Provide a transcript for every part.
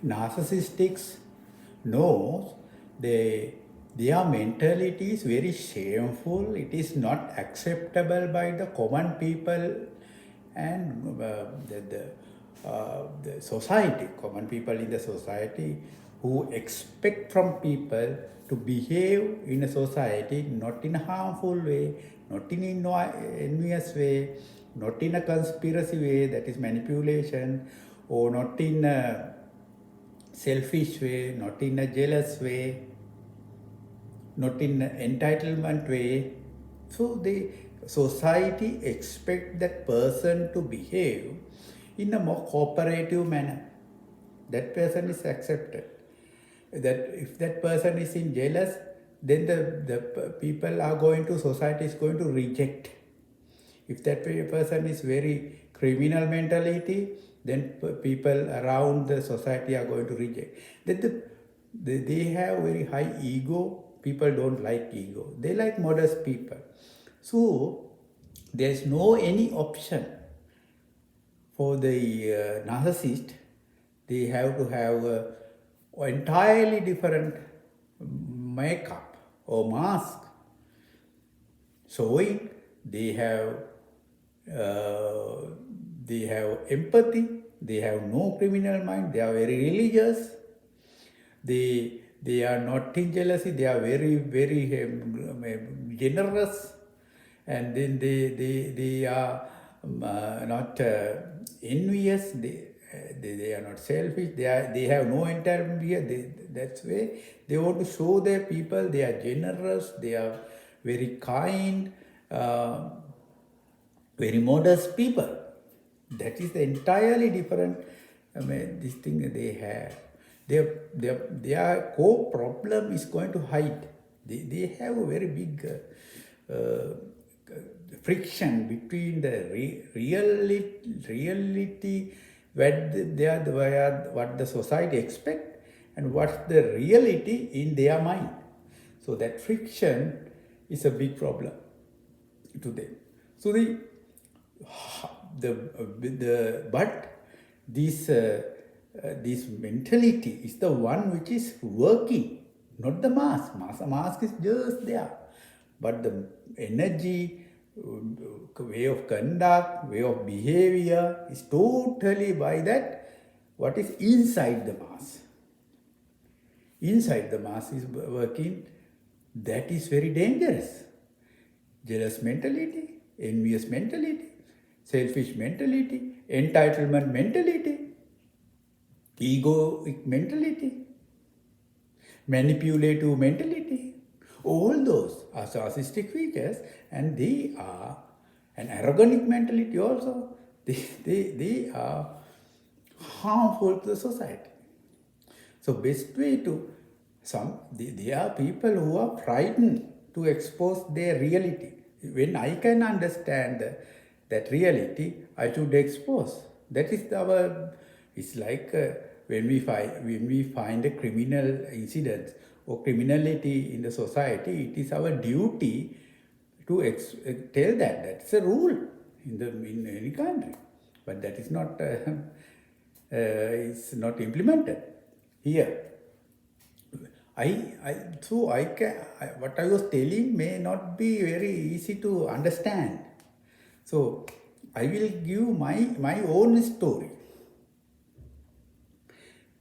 narcissists knows their mentality is very shameful. It is not acceptable by the common people and the society, common people in the society who expect from people to behave in a society not in a harmful way, not in an envious way, not in a conspiracy way, that is manipulation, or not in a selfish way, not in a jealous way, not in an entitlement way. So the society expect that person to behave in a more cooperative manner. That person is accepted. That if that person is in jealous, then the people are going to, society is going to reject. If that person is very criminal mentality, then people around the society are going to reject. They have very high ego. People don't like ego. They like modest people. So there is no any option for the narcissist. They have to have a entirely different makeup or mask, showing uh, they have empathy, they have no criminal mind, they are very religious, they are not in jealousy, they are very generous, and then they are not envious, they are not selfish, they have no entire fear. That's way they want to show their people they are generous, they are very kind, very modest people. That is the entirely different this thing they have. Their core problem is going to hide. They have a very big friction between the reality what the society expect and what's the reality in their mind. So that friction is a big problem to them. So but this mentality is the one which is working, not the mask. Mask is just there, but the energy, way of conduct, way of behavior is totally by that what is inside the mask. Inside the mask is working. That is very dangerous. Jealous mentality, envious mentality, selfish mentality, entitlement mentality, egoic mentality, manipulative mentality. All those are narcissistic features, and they are an arrogant mentality also. They are harmful to the society. So best way to there are people who are frightened to expose their reality. When I can understand that reality, I should expose. That is it's like when we find a criminal incident or criminality in the society, it is our duty to tell that. That's a rule in any country, but that is not is not implemented here. What I was telling may not be very easy to understand. So I will give my own story.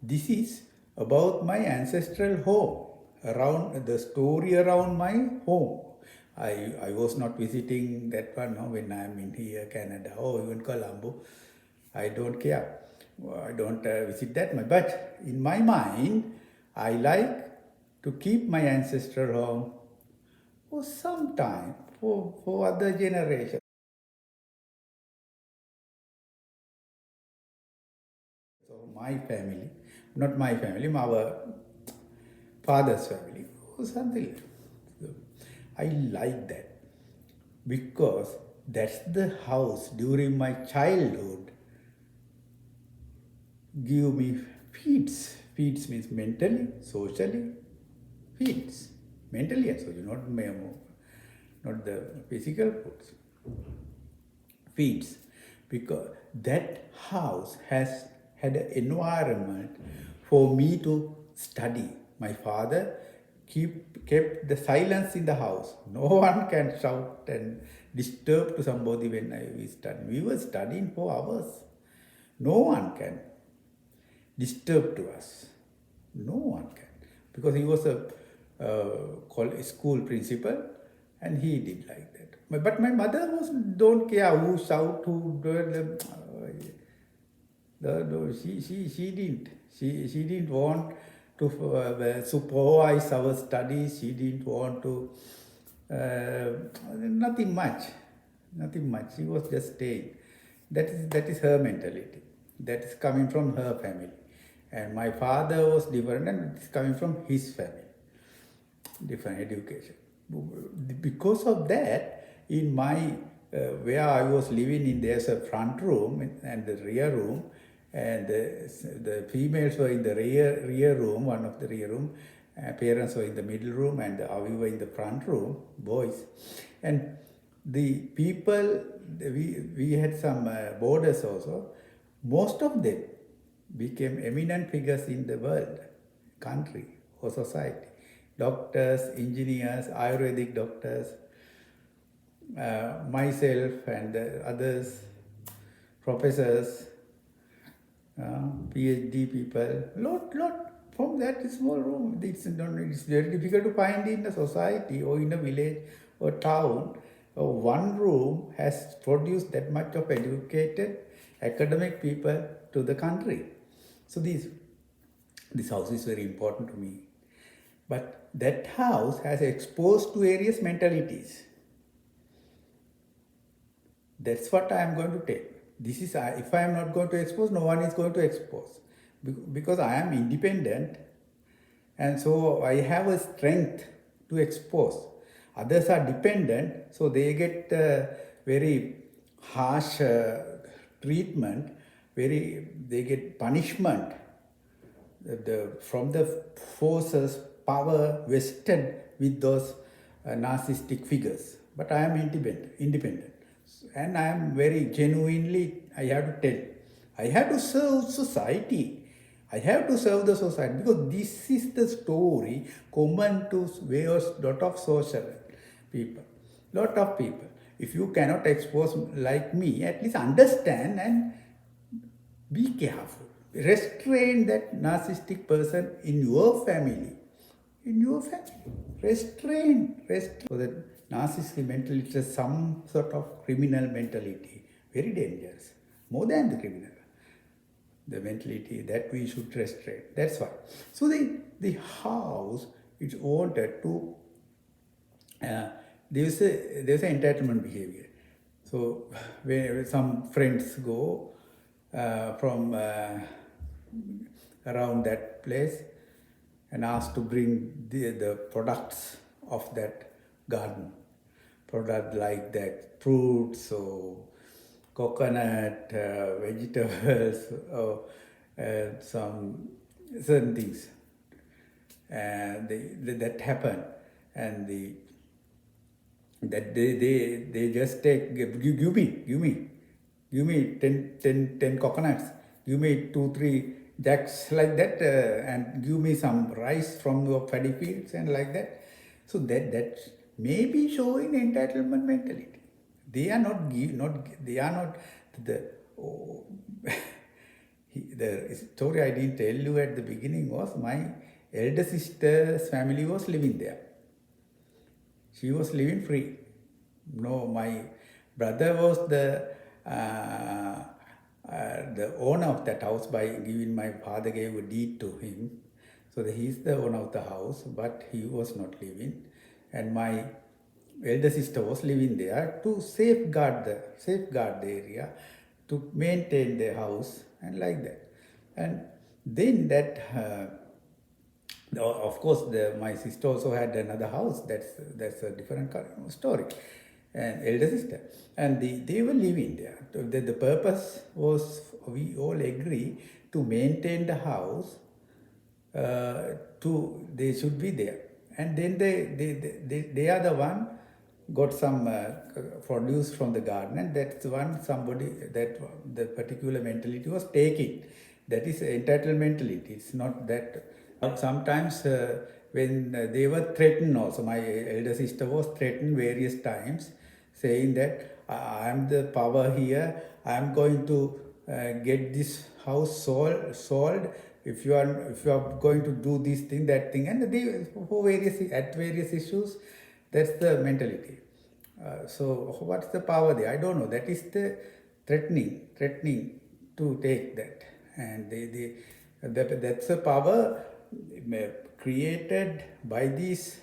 This is about my ancestral home, around the story around my home. I was not visiting that one when I am in here, Canada, or even Colombo. I don't care. I don't visit that much. But in my mind, I like to keep my ancestral home for some time, for other generations. So my family, not my family, our father's family, or something like that. So I like that because that's the house during my childhood give me feeds. Feeds means mentally, socially, feeds. Mentally and socially, not the physical foods. Feeds. Because that house has had an environment for me to study. My father kept the silence in the house. No one can shout and disturb to somebody when we study. We were studying for hours. No one can disturb to us. No one can. Because he was a school principal and he did like that. But my mother don't care who shout, who do she didn't. She didn't want to supervise our studies. She didn't want to, nothing much. Nothing much. She was just staying. That is her mentality. That is coming from her family. And my father was different and it's coming from his family. Different education. Because of that, in my, where I was living, there's a front room and the rear room, and the females were in the rear room, one of the rear room, parents were in the middle room, and we were in the front room, boys. And the people, we had some boarders also. Most of them became eminent figures in the world, country or society. Doctors, engineers, Ayurvedic doctors, myself and others, professors, PhD people, lot from that small room. It's very difficult to find in a society or in a village or town. One room has produced that much of educated academic people to the country. So this house is very important to me. But that house has exposed to various mentalities. That's what I am going to tell. This is, if I am not going to expose, no one is going to expose. Because I am independent, and so I have a strength to expose. Others are dependent, so they get very harsh treatment, they get punishment from the forces, power vested with those narcissistic figures. But I am independent. And I am very genuinely, I have to tell, I have to serve society. I have to serve the society because this is the story common to lot of social people. Lot of people. If you cannot expose like me, at least understand and be careful. Restrain that narcissistic person in your family. In your family. Restrain. So that narcissistic mentality is some sort of criminal mentality. Very dangerous. More than the criminal. The mentality that we should restrain. That's why. So the house is wanted to, there's an entitlement behavior. So where some friends go from around that place and ask to bring the products of that garden. Product like that, fruits or coconut, vegetables, or some certain things. And that happen, and that they just take, give me 10 coconuts, give me 2-3 jacks like that, and give me some rice from your paddy fields and like that. So that may be showing entitlement mentality. They are not the story I didn't tell you at the beginning was my elder sister's family was living there. She was living free. No, my brother was the owner of that house by giving, my father gave a deed to him. So he's the owner of the house, but he was not living. And my elder sister was living there to safeguard the area, to maintain the house and like that. And then that, of course, my sister also had another house. That's a different story. And elder sister, and they were living there. The purpose was, we all agree to maintain the house. They should be there, and then they are the one got some produce from the garden, and that's one somebody that the particular mentality was taking. That is entitled mentality. It's not that. Sometimes when they were threatened also, my elder sister was threatened various times, saying that I am the power here, I am going to get this house sold if you are going to do this thing, that thing, and they, for various issues, that's the mentality. So what's the power there? I don't know. That is the threatening to take that, and that's a power created by these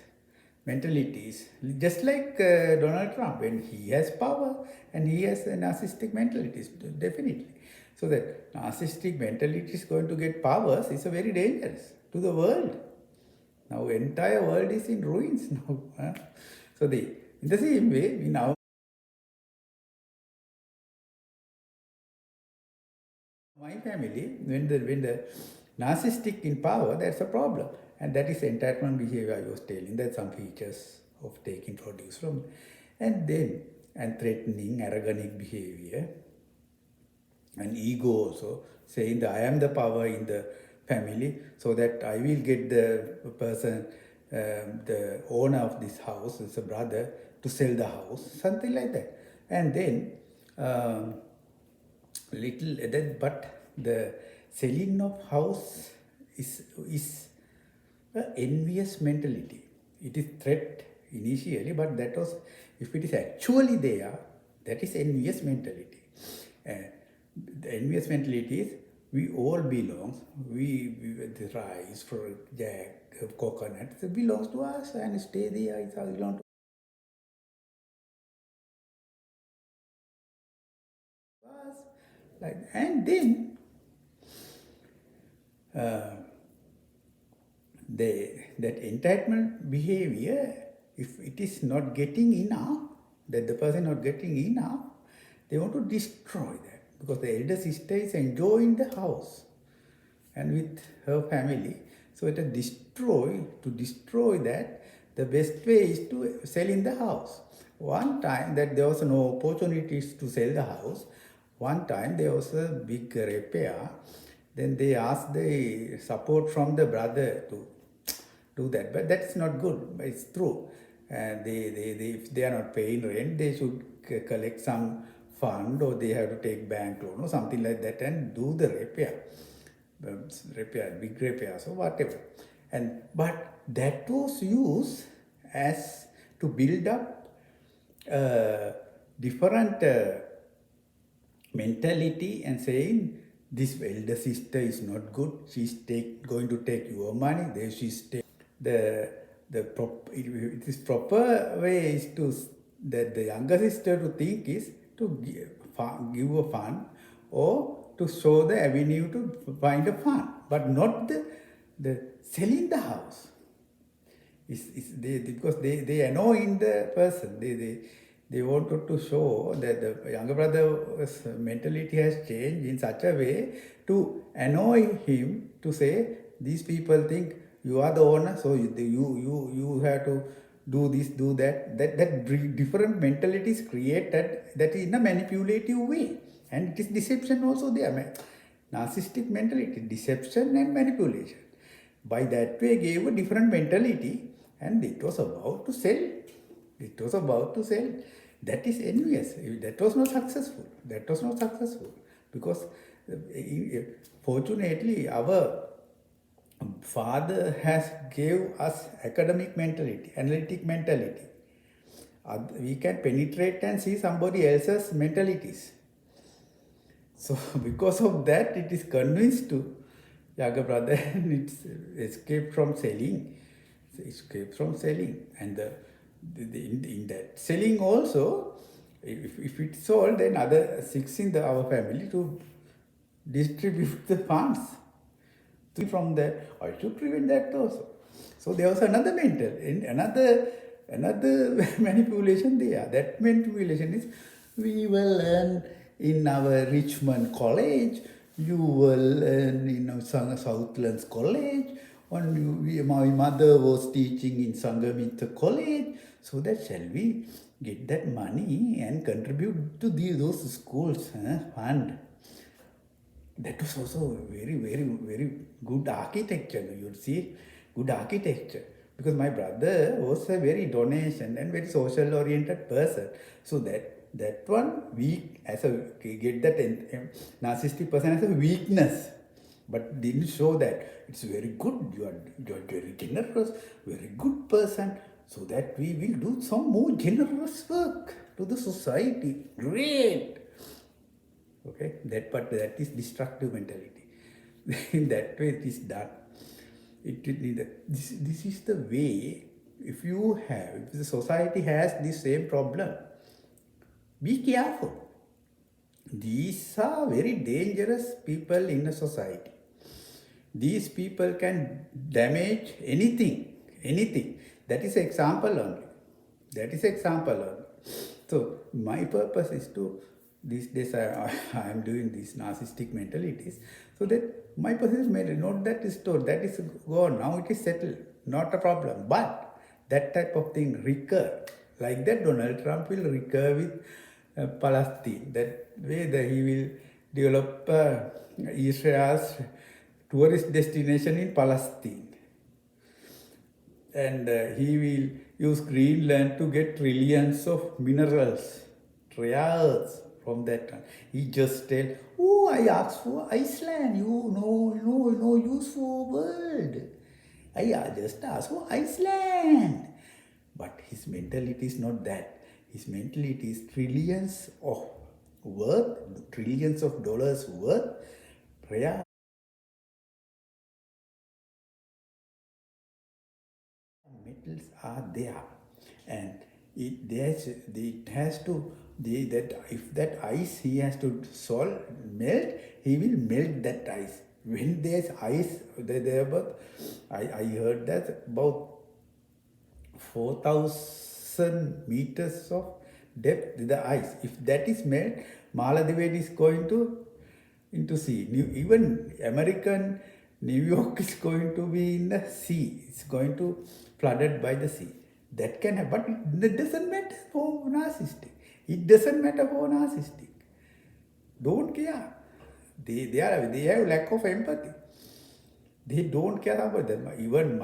mentalities. Just like Donald Trump, when he has power and he has a narcissistic mentalities, definitely. So that narcissistic mentality is going to get powers is a very dangerous to the world. Now entire world is in ruins now. So in the same way, in our my family, when the narcissistic in power, that's a problem. And that is entitlement behavior I was telling, that some features of taking produce from. And threatening, arrogant behavior, and ego also, saying that I am the power in the family, so that I will get the person, the owner of this house, is a brother, to sell the house, something like that. And then but the selling of house is a envious mentality. It is threat initially, but that was, if it is actually there, that is envious mentality. The envious mentality is we all belong. The rice, fruit, jack, coconut, it belongs to us and stay there. It belongs to us. And then that entitlement behavior, if it is not getting enough, that the person not getting enough, they want to destroy that, because the elder sister is enjoying the house and with her family. So to destroy that, the best way is to sell in the house. One time that there was no opportunities to sell the house, one time there was a big repair, then they asked the support from the brother to do that. But that's not good. It's true. If they are not paying rent, they should collect some fund, or they have to take bank loan or something like that and do the repair. Big repairs or whatever. But that was used as to build up different mentality, and saying this elder sister is not good, she's going to take your money, she's it is proper way is to that the younger sister to think is to give a fund, or to show the avenue to find a fund, but not the selling the house. Because they annoy the person. They wanted to show that the younger brother's mentality has changed in such a way to annoy him, to say these people think you are the owner, so you have to do this, do that. That different mentalities created that in a manipulative way, and it is deception also there. Narcissistic mentality, deception and manipulation. By that way, gave a different mentality, and it was about to sell. It was about to sell. That is envious. That was not successful. That was not successful, because fortunately our father has gave us academic mentality, analytic mentality. We can penetrate and see somebody else's mentalities. So because of that, it is convinced to younger brother, and it's escape from selling. Escape from selling. And in that selling also, if it's sold, then other six in our family to distribute the funds. From that, I should prevent that also. So there was another another manipulation there. That manipulation is, we will learn in our Richmond College, you will learn in Southlands College, and my mother was teaching in Sangamita College, so that shall we get that money and contribute to those schools fund. That was also very, very, very good architecture. You see, good architecture. Because my brother was a very donation and very social oriented person. So that one weak as a get that narcissistic person as a weakness, but didn't show that it's very good. You are very generous, very good person. So that we will do some more generous work to the society. Great. Okay, but that is destructive mentality. In that way it is done. This is the way. If the society has the same problem, be careful. These are very dangerous people in a society. These people can damage anything. That is example only. That is example only. So my purpose is to, these days I am doing these narcissistic mentalities, so that my purpose is made, not that is stored, that is gone, now it is settled, not a problem. But that type of thing recur, like that Donald Trump will recur with Palestine. That way that he will develop Israel's tourist destination in Palestine. And he will use Greenland to get trillions of minerals, trials from that time. He just tell, oh, I asked for Iceland, no use for world. I just asked for Iceland. But his mentality is not that. His mentality is trillions of worth, trillions of dollars worth, prayer metals are there, and it has to that if that ice he has to melt, he will melt that ice. When there's ice there about, I heard that about 4,000 meters of depth with the ice. If that is melt, Maladives is going to into sea. Even American New York is going to be in the sea. It's going to flooded by the sea. That can happen, but it doesn't matter for narcissistic. It doesn't matter for narcissistic. Don't care. They have lack of empathy. They don't care about them. Even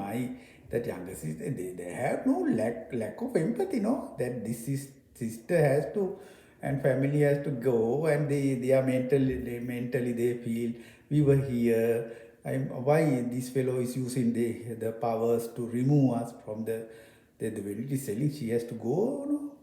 that younger sister, they have no lack of empathy, no? That this sister has to, and family has to go, and they are mentally they feel we were here. Why this fellow is using the powers to remove us from the when it is selling, she has to go, no?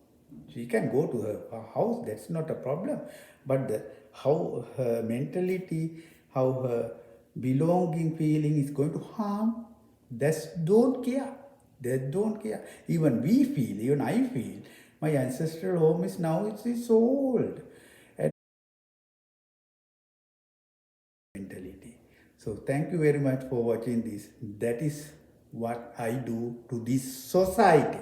She can go to her house, that's not a problem. But how her mentality, how her belonging feeling is going to harm, that's don't care. They don't care. Even we feel, even I feel, my ancestral home is now, it's old. And mentality. So thank you very much for watching this. That is what I do to this society.